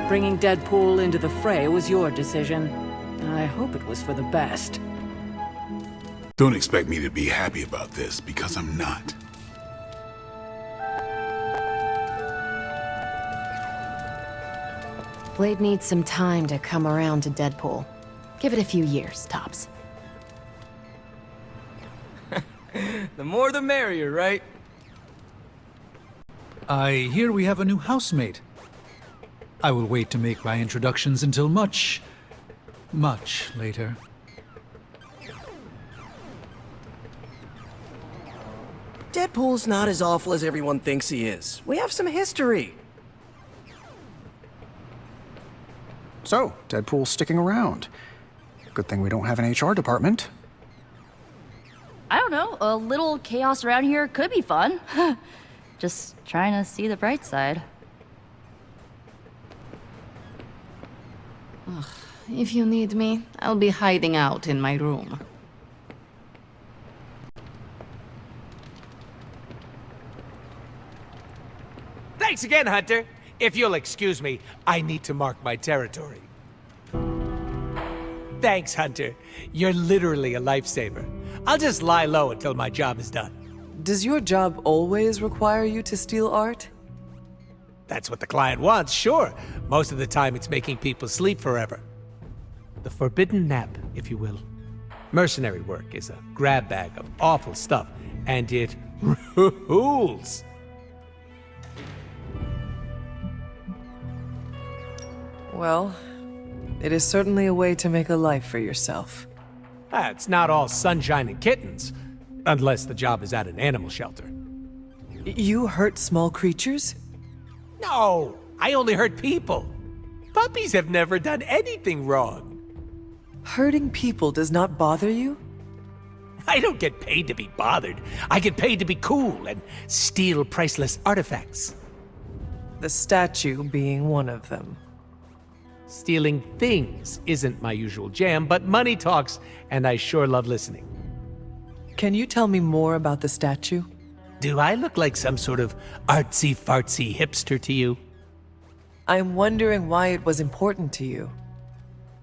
Bringing Deadpool into the fray was your decision. I hope it was for the best. Don't expect me to be happy about this, because I'm not. Blade needs some time to come around to Deadpool. Give it a few years, tops. The more the merrier, right? I hear we have a new housemate. I will wait to make my introductions until much later. Deadpool's not as awful as everyone thinks he is. We have some history. So, Deadpool's sticking around. Good thing we don't have an HR department. I don't know, a little chaos around here could be fun. Just trying to see the bright side. If you need me, I'll be hiding out in my room. Thanks again, Hunter. If you'll excuse me, I need to mark my territory. Thanks, Hunter. You're literally a lifesaver. I'll just lie low until my job is done. Does your job always require you to steal art? That's what the client wants, sure. Most of the time it's making people sleep forever. The forbidden nap, if you will. Mercenary work is a grab bag of awful stuff, and it rules. Well, it is certainly a way to make a life for yourself. It's not all sunshine and kittens, unless the job is at an animal shelter. You hurt small creatures? No, I only hurt people. Puppies have never done anything wrong. Hurting people does not bother you? I don't get paid to be bothered. I get paid to be cool and steal priceless artifacts. The statue being one of them. Stealing things isn't my usual jam, but money talks, and I sure love listening. Can you tell me more about the statue? Do I look like some sort of artsy-fartsy hipster to you? I'm wondering why it was important to you.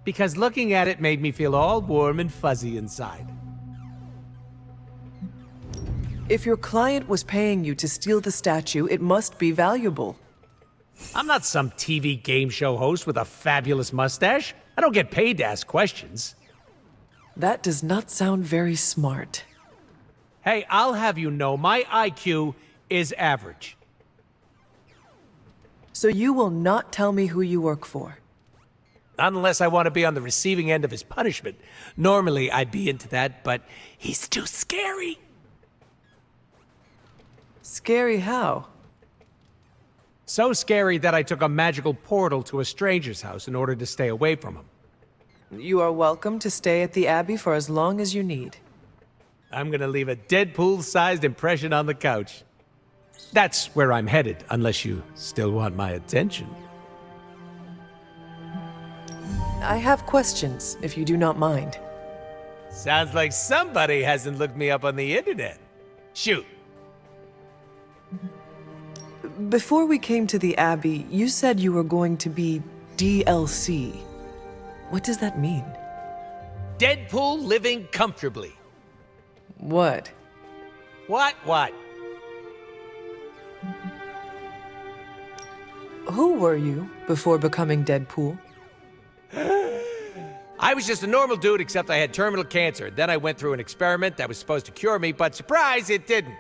Because looking at it made me feel all warm and fuzzy inside. If your client was paying you to steal the statue, it must be valuable. I'm not some TV game show host with a fabulous mustache. I don't get paid to ask questions. That does not sound very smart. Hey, I'll have you know my IQ is average. So you will not tell me who you work for? Not unless I want to be on the receiving end of his punishment. Normally, I'd be into that, but he's too scary. Scary how? So scary that I took a magical portal to a stranger's house in order to stay away from him. You are welcome to stay at the Abbey for as long as you need. I'm gonna leave a Deadpool-sized impression on the couch. That's where I'm headed, unless you still want my attention. I have questions, if you do not mind. Sounds like somebody hasn't looked me up on the internet. Shoot. Before we came to the Abbey, you said you were going to be DLC. What does that mean? Deadpool living comfortably. What? What? Who were you before becoming Deadpool? I was just a normal dude, except I had terminal cancer. Then I went through an experiment that was supposed to cure me, but surprise, it didn't.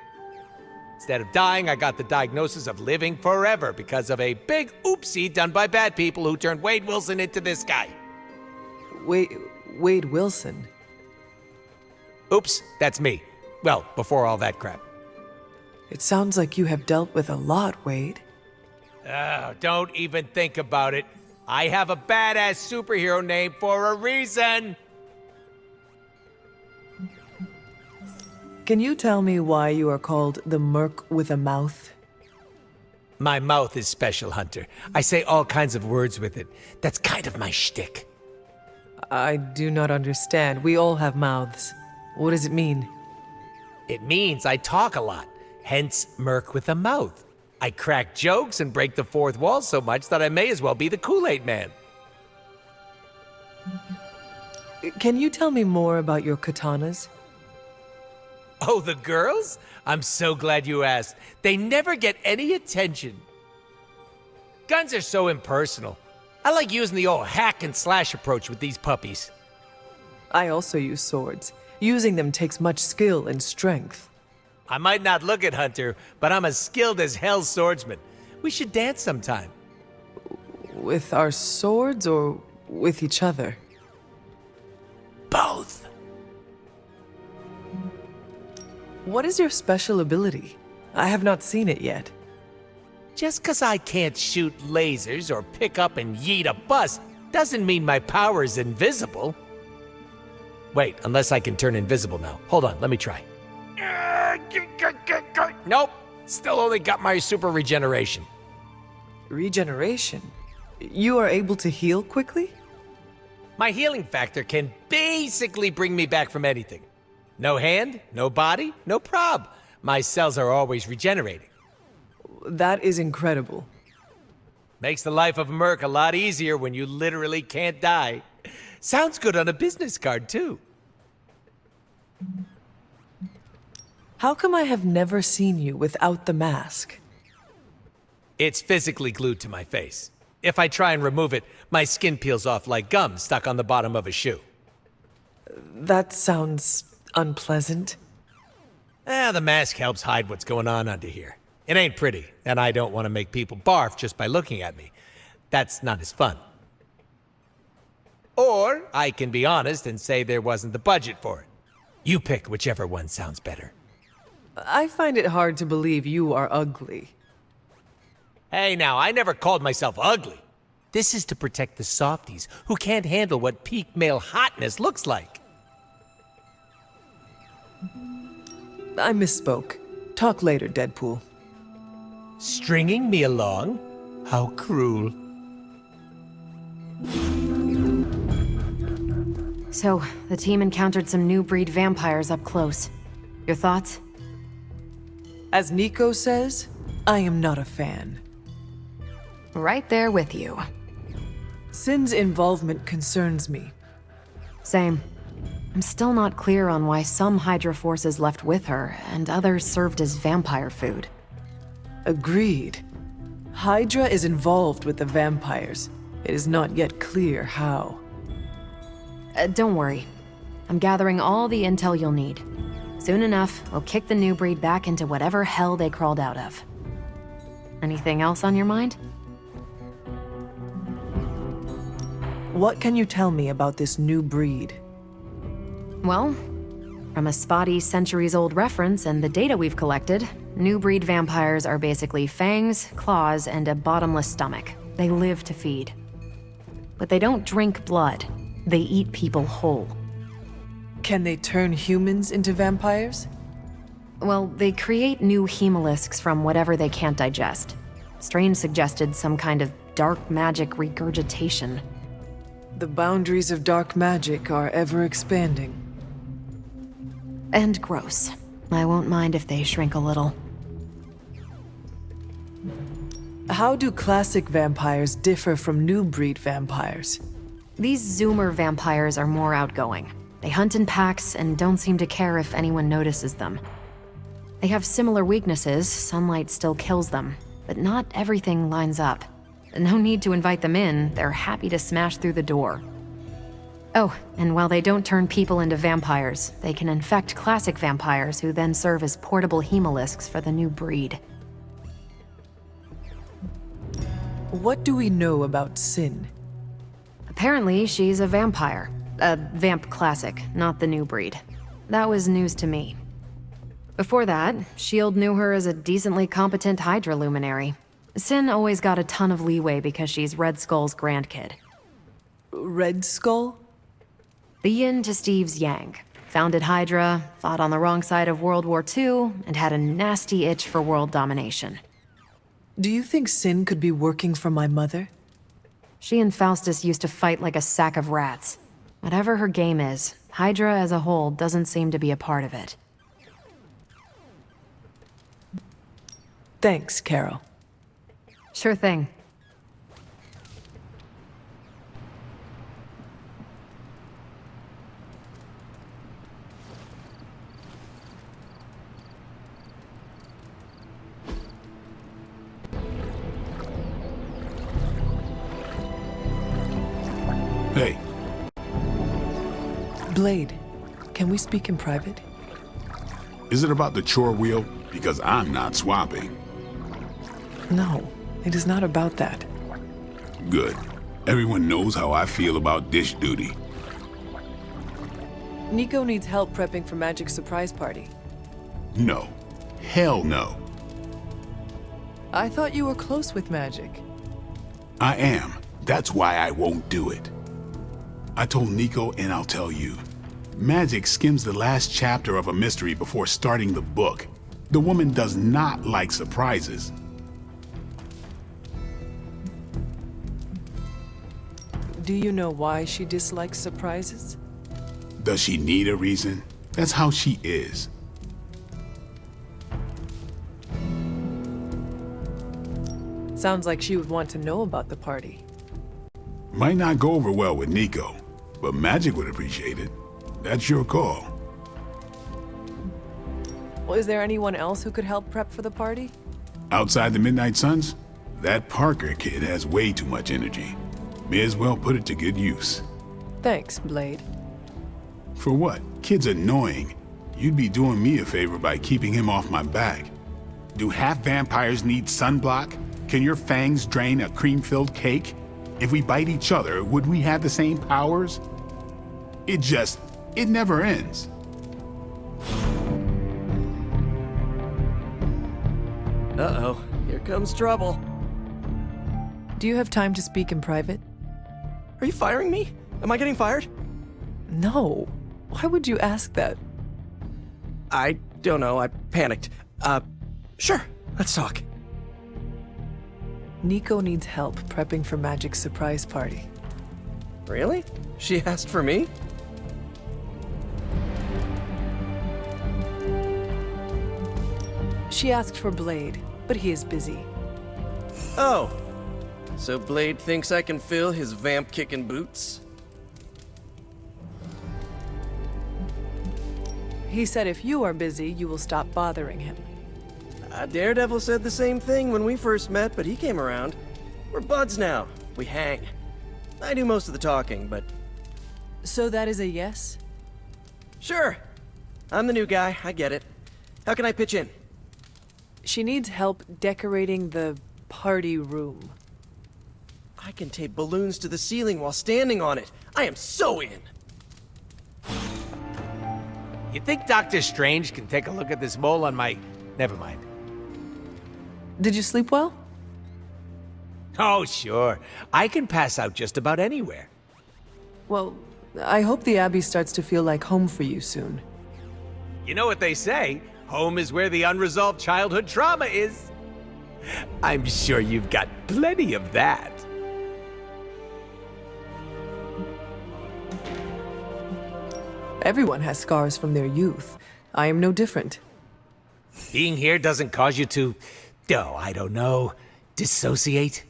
Instead of dying, I got the diagnosis of living forever because of a big oopsie done by bad people who turned Wade Wilson into this guy. Wade Wilson? Oops, that's me. Well, before all that crap. It sounds like you have dealt with a lot, Wade. Oh, don't even think about it. I have a badass superhero name for a reason. Can you tell me why you are called the Merc with a Mouth? My mouth is special, Hunter. I say all kinds of words with it. That's kind of my shtick. I do not understand. We all have mouths. What does it mean? It means I talk a lot, hence Merc with a mouth. I crack jokes and break the fourth wall so much that I may as well be the Kool-Aid Man. Can you tell me more about your katanas? Oh, the girls? I'm so glad you asked. They never get any attention. Guns are so impersonal. I like using the old hack and slash approach with these puppies. I also use swords. Using them takes much skill and strength. I might not look it, Hunter, but I'm as skilled as hell's swordsman. We should dance sometime. With our swords or with each other? Both. What is your special ability? I have not seen it yet. Just 'cause I can't shoot lasers or pick up and yeet a bus doesn't mean my power is invisible. Wait, unless I can turn invisible now. Hold on, let me try. Nope, still only got my super regeneration. Regeneration? You are able to heal quickly? My healing factor can basically bring me back from anything. No hand, no body, no prob. My cells are always regenerating. That is incredible. Makes the life of a merc a lot easier when you literally can't die. Sounds good on a business card, too. How come I have never seen you without the mask? It's physically glued to my face. If I try and remove it, my skin peels off like gum stuck on the bottom of a shoe. That sounds unpleasant. The mask helps hide what's going on under here. It ain't pretty, and I don't want to make people barf just by looking at me. That's not as fun. Or I can be honest and say there wasn't the budget for it. You pick whichever one sounds better. I find it hard to believe you are ugly. Hey now, I never called myself ugly. This is to protect the softies who can't handle what peak male hotness looks like. I misspoke. Talk later, Deadpool. Stringing me along? How cruel. So, the team encountered some new breed vampires up close. Your thoughts? As Nico says, I am not a fan. Right there with you. Sin's involvement concerns me. Same. I'm still not clear on why some Hydra forces left with her, and others served as vampire food. Agreed. Hydra is involved with the vampires. It is not yet clear how. Don't worry. I'm gathering all the intel you'll need. Soon enough, we'll kick the new breed back into whatever hell they crawled out of. Anything else on your mind? What can you tell me about this new breed? Well, from a spotty centuries-old reference and the data we've collected, new breed vampires are basically fangs, claws, and a bottomless stomach. They live to feed. But they don't drink blood. They eat people whole. Can they turn humans into vampires? Well, they create new hemolisks from whatever they can't digest. Strange suggested some kind of dark magic regurgitation. The boundaries of dark magic are ever expanding. And gross. I won't mind if they shrink a little. How do classic vampires differ from new breed vampires? These Zoomer vampires are more outgoing. They hunt in packs and don't seem to care if anyone notices them. They have similar weaknesses, sunlight still kills them, but not everything lines up. No need to invite them in, they're happy to smash through the door. Oh, and while they don't turn people into vampires, they can infect classic vampires who then serve as portable hemolisks for the new breed. What do we know about Sin? Apparently, she's a vampire. A vamp classic, not the new breed. That was news to me. Before that, S.H.I.E.L.D. knew her as a decently competent Hydra luminary. Sin always got a ton of leeway because she's Red Skull's grandkid. Red Skull? The yin to Steve's yang. Founded Hydra, fought on the wrong side of World War II, and had a nasty itch for world domination. Do you think Sin could be working for my mother? She and Faustus used to fight like a sack of rats. Whatever her game is, Hydra as a whole doesn't seem to be a part of it. Thanks, Carol. Sure thing. Hey, Blade, can we speak in private? is it about the chore wheel? Because I'm not swapping. No, it is not about that. Good. Everyone knows how I feel about dish duty. Nico needs help prepping for Magic's surprise party. No. Hell no. I thought you were close with Magic. I am. That's why I won't do it. I told Nico, and I'll tell you. Magic skims the last chapter of a mystery before starting the book. The woman does not like surprises. Do you know why she dislikes surprises? Does she need a reason? That's how she is. Sounds like she would want to know about the party. Might not go over well with Nico, but Magic would appreciate it. That's your call. Well, is there anyone else who could help prep for the party? Outside the Midnight Suns, that Parker kid has way too much energy. May as well put it to good use. Thanks, Blade. For what? Kid's annoying. You'd be doing me a favor by keeping him off my back. Do half vampires need sunblock? Can your fangs drain a cream-filled cake? If we bite each other, would we have the same powers? It never ends. Uh-oh, here comes trouble. Do you have time to speak in private? Are you firing me? Am I getting fired? No. Why would you ask that? I don't know, I panicked. Sure, let's talk. Nico needs help prepping for Magic's surprise party. Really? She asked for me? She asked for Blade, but he is busy. Oh. So Blade thinks I can fill his vamp-kicking boots? He said if you are busy, you will stop bothering him. Daredevil said the same thing when we first met, but he came around. We're buds now. We hang. I do most of the talking, but... So that is a yes? Sure. I'm the new guy, I get it. How can I pitch in? She needs help decorating the party room. I can tape balloons to the ceiling while standing on it. I am so in. You think Doctor Strange can take a look at this mole on my... Never mind. Did you sleep well? Oh, sure. I can pass out just about anywhere. Well, I hope the Abbey starts to feel like home for you soon. You know what they say? Home is where the unresolved childhood trauma is. I'm sure you've got plenty of that. Everyone has scars from their youth. I am no different. Being here doesn't cause you to, I don't know, dissociate?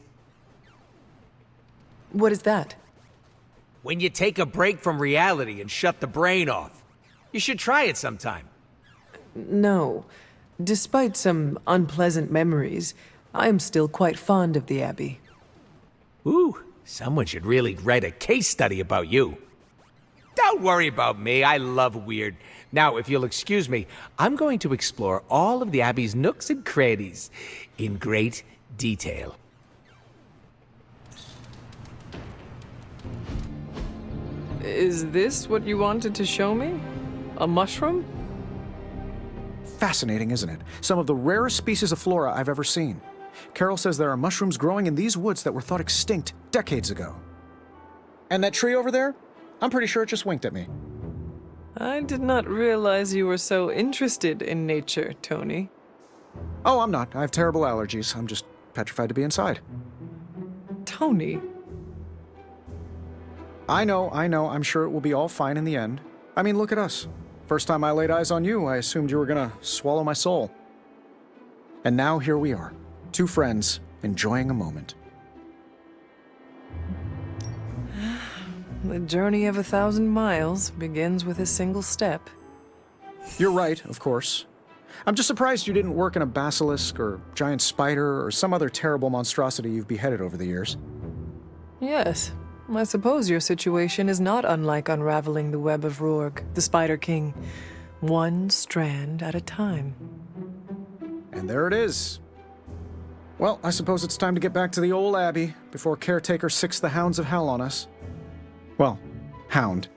What is that? When you take a break from reality and shut the brain off. You should try it sometime. No. Despite some unpleasant memories, I am still quite fond of the Abbey. Ooh, someone should really write a case study about you. Don't worry about me, I love weird. Now, if you'll excuse me, I'm going to explore all of the Abbey's nooks and crannies in great detail. Is this what you wanted to show me? A mushroom? Fascinating, isn't it? Some of the rarest species of flora I've ever seen. Carol says there are mushrooms growing in these woods that were thought extinct decades ago. And that tree over there? I'm pretty sure it just winked at me. I did not realize you were so interested in nature, Tony. Oh, I'm not. I have terrible allergies. I'm just petrified to be inside. Tony? I know. I'm sure it will be all fine in the end. I mean, look at us. First time I laid eyes on you, I assumed you were gonna swallow my soul. And now here we are, two friends enjoying a moment. The journey of 1,000 miles begins with a single step. You're right, of course. I'm just surprised you didn't work in a basilisk or giant spider or some other terrible monstrosity you've beheaded over the years. Yes, I suppose your situation is not unlike unraveling the web of Rourke, the Spider King, one strand at a time. And there it is. Well, I suppose it's time to get back to the old Abbey before Caretaker sicks the hounds of hell on us. Well, hound.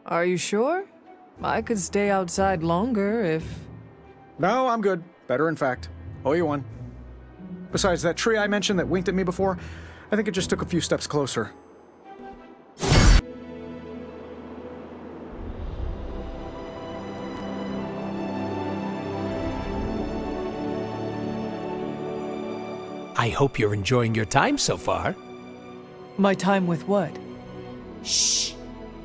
Are you sure? I could stay outside longer if... No, I'm good. Better, in fact. Owe you one. Besides, that tree I mentioned that winked at me before, I think it just took a few steps closer. I hope you're enjoying your time so far. My time with what? Shh!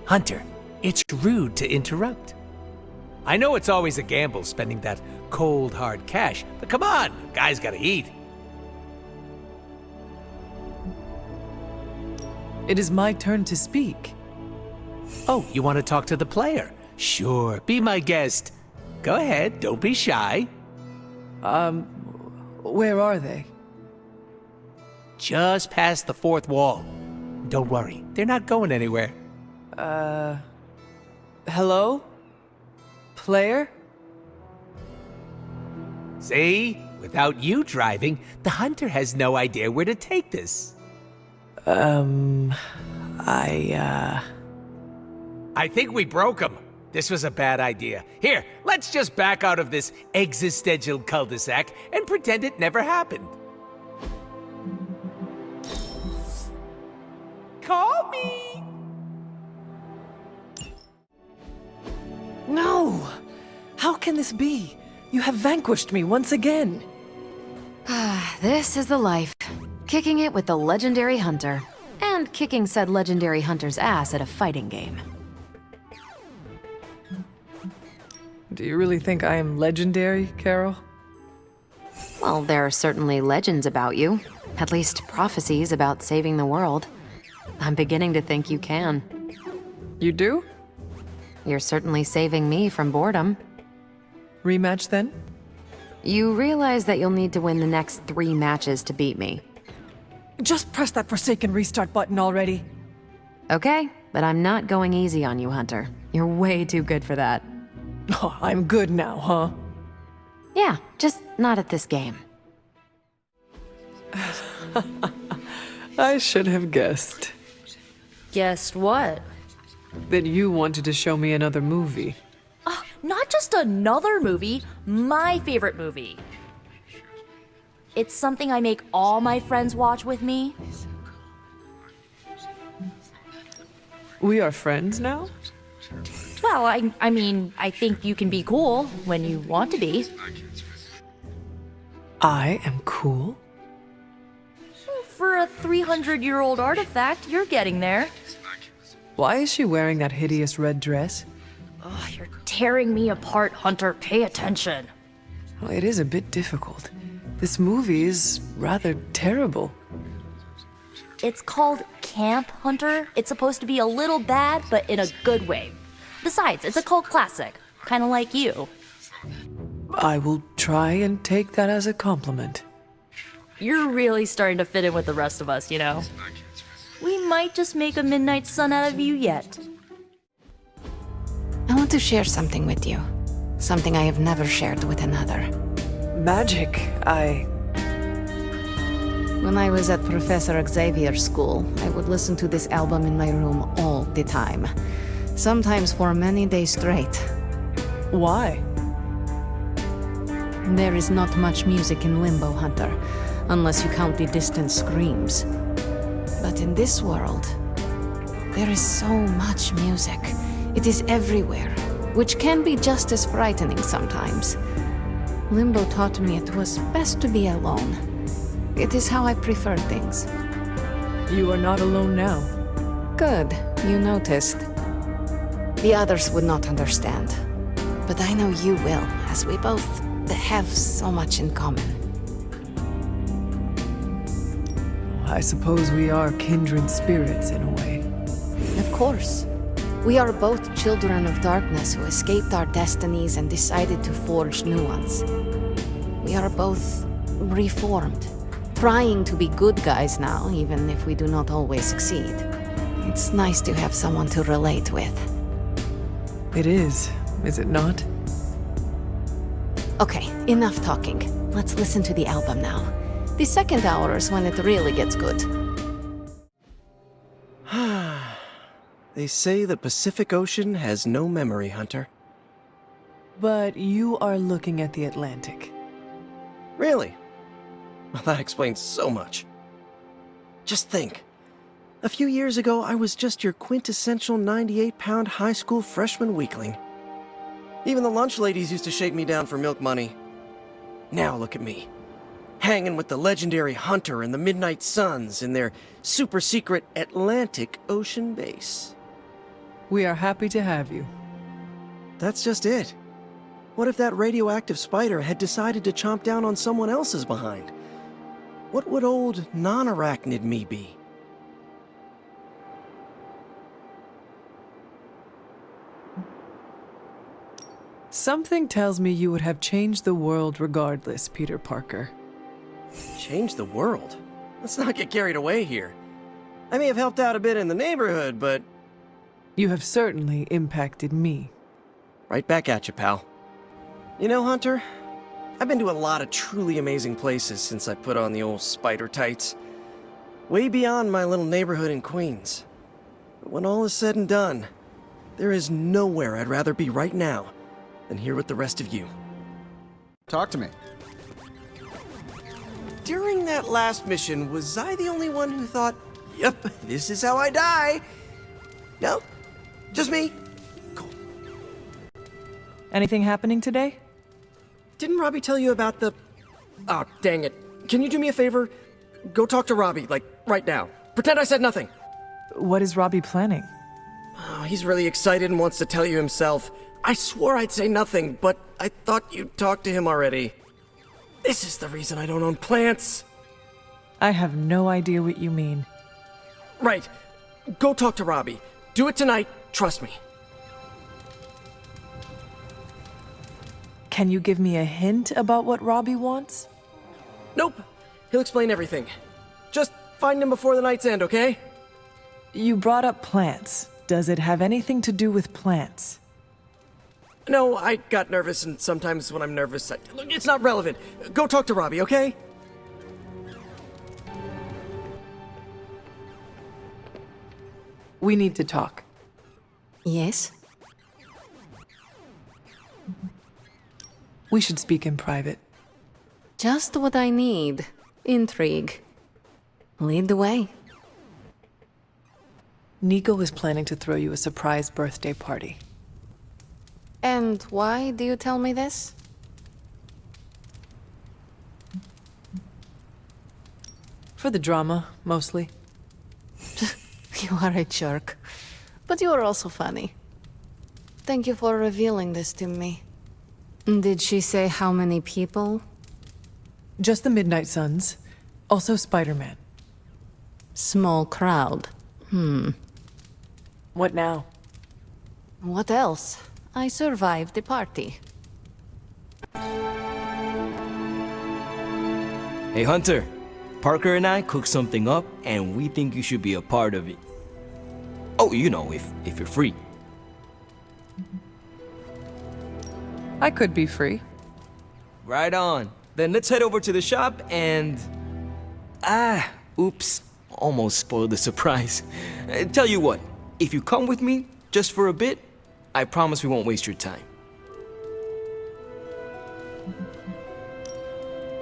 Hunter, it's rude to interrupt. I know it's always a gamble spending that cold, hard cash, but come on, guys gotta eat. It is my turn to speak. Oh, you want to talk to the player? Sure, be my guest. Go ahead, don't be shy. Where are they? Just past the fourth wall. Don't worry, they're not going anywhere. Hello? Player? See? Without you driving, the hunter has no idea where to take this. I think we broke him. This was a bad idea. Here, let's just back out of this existential cul-de-sac and pretend it never happened. Call me! No! How can this be? You have vanquished me once again. This is the life. Kicking it with the legendary hunter. And kicking said legendary hunter's ass at a fighting game. Do you really think I am legendary, Carol? Well, there are certainly legends about you. At least prophecies about saving the world. I'm beginning to think you can. You do? You're certainly saving me from boredom. Rematch then? You realize that you'll need to win the next 3 matches to beat me. Just press that forsaken restart button already. Okay, but I'm not going easy on you, Hunter. You're way too good for that. Oh, I'm good now, huh? Yeah, just not at this game. I should have guessed Guessed what? that you wanted to show me another movie. Not just another movie, my favorite movie. It's something I make all my friends watch with me. We are friends now? Well, I mean, I think you can be cool when you want to be. I am cool? For a 300-year-old artifact, you're getting there. Why is she wearing that hideous red dress? Oh, you're tearing me apart, Hunter. Pay attention. Well, it is a bit difficult. This movie is rather terrible. It's called Camp Hunter. It's supposed to be a little bad, but in a good way. Besides, it's a cult classic, kind of like you. I will try and take that as a compliment. You're really starting to fit in with the rest of us, you know? We might just make a midnight sun out of you yet. I want to share something with you. Something I have never shared with another. Magic, When I was at Professor Xavier's school, I would listen to this album in my room all the time. Sometimes for many days straight. Why? There is not much music in Limbo, Hunter, unless you count the distant screams. But in this world, there is so much music. It is everywhere, which can be just as frightening sometimes. Limbo taught me it was best to be alone. It is how I prefer things. You are not alone now. Good, you noticed. The others would not understand. but I know you will, as we both have so much in common. I suppose we are kindred spirits in a way. Of course. We are both children of darkness who escaped our destinies and decided to forge new ones. We are both reformed, trying to be good guys now, even if we do not always succeed. It's nice to have someone to relate with. It is it not? Okay, enough talking. Let's listen to the album now. The second hour is when it really gets good. They say the Pacific Ocean has no memory, Hunter. But you are looking at the Atlantic. Really? Well, that explains so much. Just think. A few years ago, I was just your quintessential 98-pound high school freshman weakling. Even the lunch ladies used to shake me down for milk money. Now look at me. Hanging with the legendary Hunter and the Midnight Suns in their super-secret Atlantic Ocean base. We are happy to have you. That's just it. What if that radioactive spider had decided to chomp down on someone else's behind? What would old non-arachnid me be? Something tells me you would have changed the world regardless, Peter Parker. Change the world? Let's not get carried away here. I may have helped out a bit in the neighborhood, but... You have certainly impacted me. Right back at you, pal. You know, Hunter, I've been to a lot of truly amazing places since I put on the old spider tights. Way beyond my little neighborhood in Queens. But when all is said and done, there is nowhere I'd rather be right now than here with the rest of you. Talk to me. During that last mission, was I the only one who thought, yep, this is how I die? No? Just me? Cool. Anything happening today? Didn't Robbie tell you about the... Oh, dang it. Can you do me a favor? Go talk to Robbie, like, right now. Pretend I said nothing. What is Robbie planning? Oh, he's really excited and wants to tell you himself. I swore I'd say nothing, but I thought you'd talk to him already. This is the reason I don't own plants. I have no idea what you mean. Right. Go talk to Robbie. Do it tonight, trust me. Can you give me a hint about what Robbie wants? Nope. He'll explain everything. Just find him before the night's end, okay? You brought up plants. Does it have anything to do with plants? No, I got nervous, and sometimes when I'm nervous, look, it's not relevant. Go talk to Robbie, okay? We need to talk. Yes? We should speak in private. Just what I need. Intrigue. Lead the way. Nico is planning to throw you a surprise birthday party. And why do you tell me this? For the drama, mostly. You are a jerk. But you are also funny. Thank you for revealing this to me. Did she say how many people? Just the Midnight Suns. Also Spider-Man. Small crowd. What now? What else? I survived the party. Hey Hunter, Parker and I cooked something up and we think you should be a part of it. Oh, you know, if you're free. I could be free. Right on. Then let's head over to the shop and... oops. Almost spoiled the surprise. Tell you what, if you come with me, just for a bit, I promise we won't waste your time.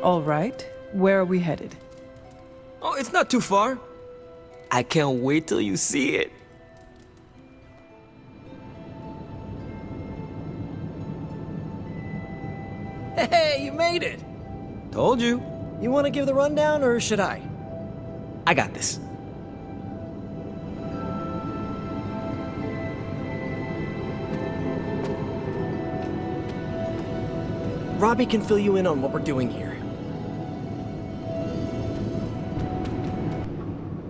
All right. Where are we headed? Oh, it's not too far. I can't wait till you see it. Hey, you made it! Told you. You want to give the rundown, or should I? I got this. Robbie can fill you in on what we're doing here.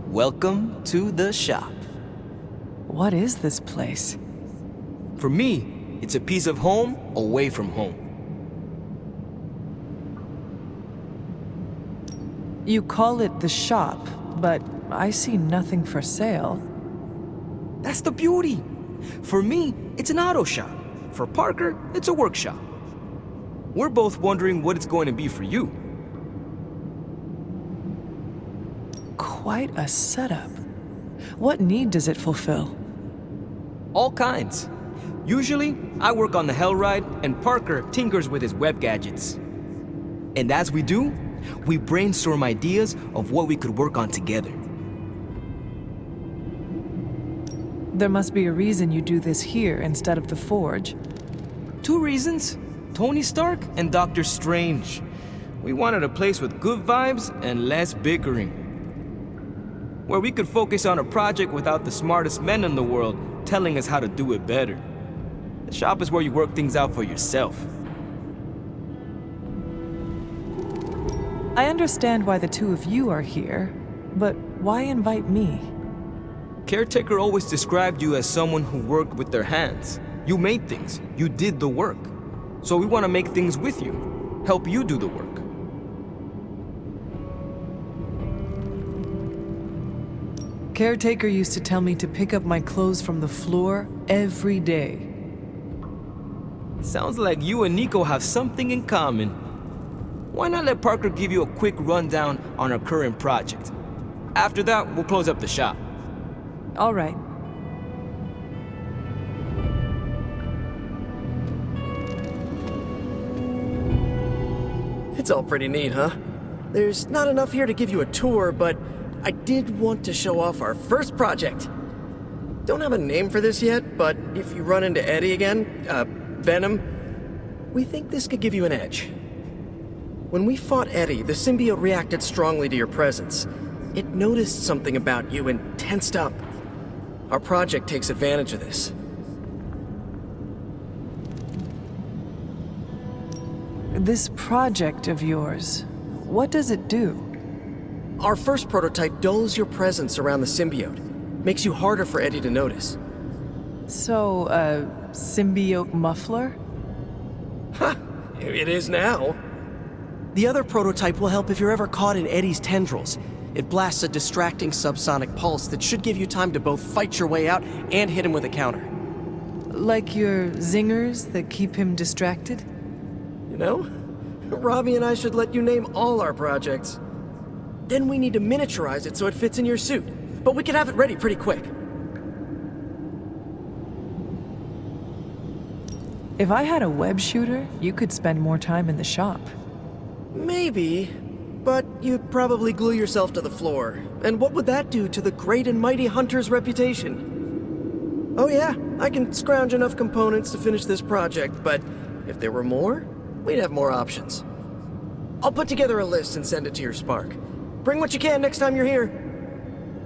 Welcome to the shop. What is this place? For me, it's a piece of home away from home. You call it the shop, but I see nothing for sale. That's the beauty. For me, it's an auto shop. For Parker, it's a workshop. We're both wondering what it's going to be for you. Quite a setup. What need does it fulfill? All kinds. Usually, I work on the Hellride, and Parker tinkers with his web gadgets. And as we do, we brainstorm ideas of what we could work on together. There must be a reason you do this here instead of the Forge. 2 reasons: Tony Stark and Doctor Strange. We wanted a place with good vibes and less bickering, where we could focus on a project without the smartest men in the world telling us how to do it better. The shop is where you work things out for yourself. I understand why the two of you are here, but why invite me? Caretaker always described you as someone who worked with their hands. You made things, you did the work. So we want to make things with you, help you do the work. Caretaker used to tell me to pick up my clothes from the floor every day. Sounds like you and Nico have something in common. Why not let Parker give you a quick rundown on our current project? After that, we'll close up the shop. All right. It's all pretty neat, huh? There's not enough here to give you a tour, but I did want to show off our first project. Don't have a name for this yet, but if you run into Eddie again, Venom, we think this could give you an edge. When we fought Eddie, the symbiote reacted strongly to your presence. It noticed something about you and tensed up. Our project takes advantage of this. This project of yours, what does it do? Our first prototype dulls your presence around the symbiote. Makes you harder for Eddie to notice. So, a symbiote muffler? Ha! It is now. The other prototype will help if you're ever caught in Eddie's tendrils. It blasts a distracting subsonic pulse that should give you time to both fight your way out and hit him with a counter. Like your zingers that keep him distracted? You know, Robbie and I should let you name all our projects. Then we need to miniaturize it so it fits in your suit. But we can have it ready pretty quick. If I had a web shooter, you could spend more time in the shop. Maybe, but you'd probably glue yourself to the floor. And what would that do to the great and mighty Hunter's reputation? Oh yeah, I can scrounge enough components to finish this project, but if there were more, we'd have more options. I'll put together a list and send it to your Spark. Bring what you can next time you're here.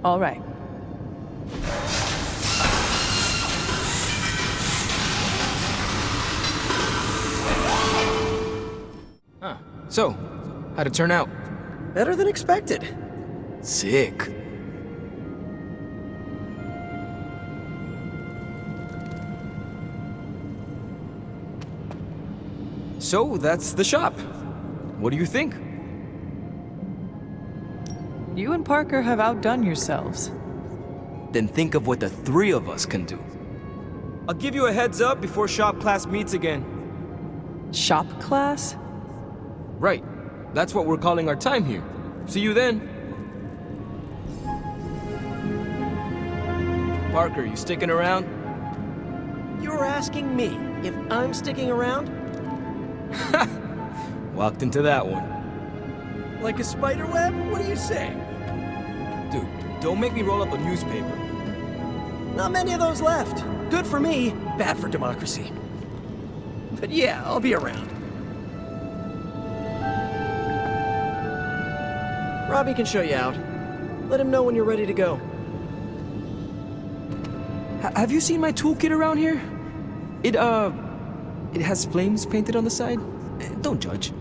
All right. Huh. So, how'd it turn out? Better than expected. Sick. So, that's the shop. What do you think? You and Parker have outdone yourselves. Then think of what the 3 of us can do. I'll give you a heads up before shop class meets again. Shop class? Right. That's what we're calling our time here. See you then. Parker, you sticking around? You're asking me if I'm sticking around? Walked into that one. Like a spider web? What do you say? Dude, don't make me roll up a newspaper. Not many of those left. Good for me, bad for democracy. But yeah, I'll be around. Robbie can show you out. Let him know when you're ready to go. Have you seen my toolkit around here? It has flames painted on the side. Don't judge.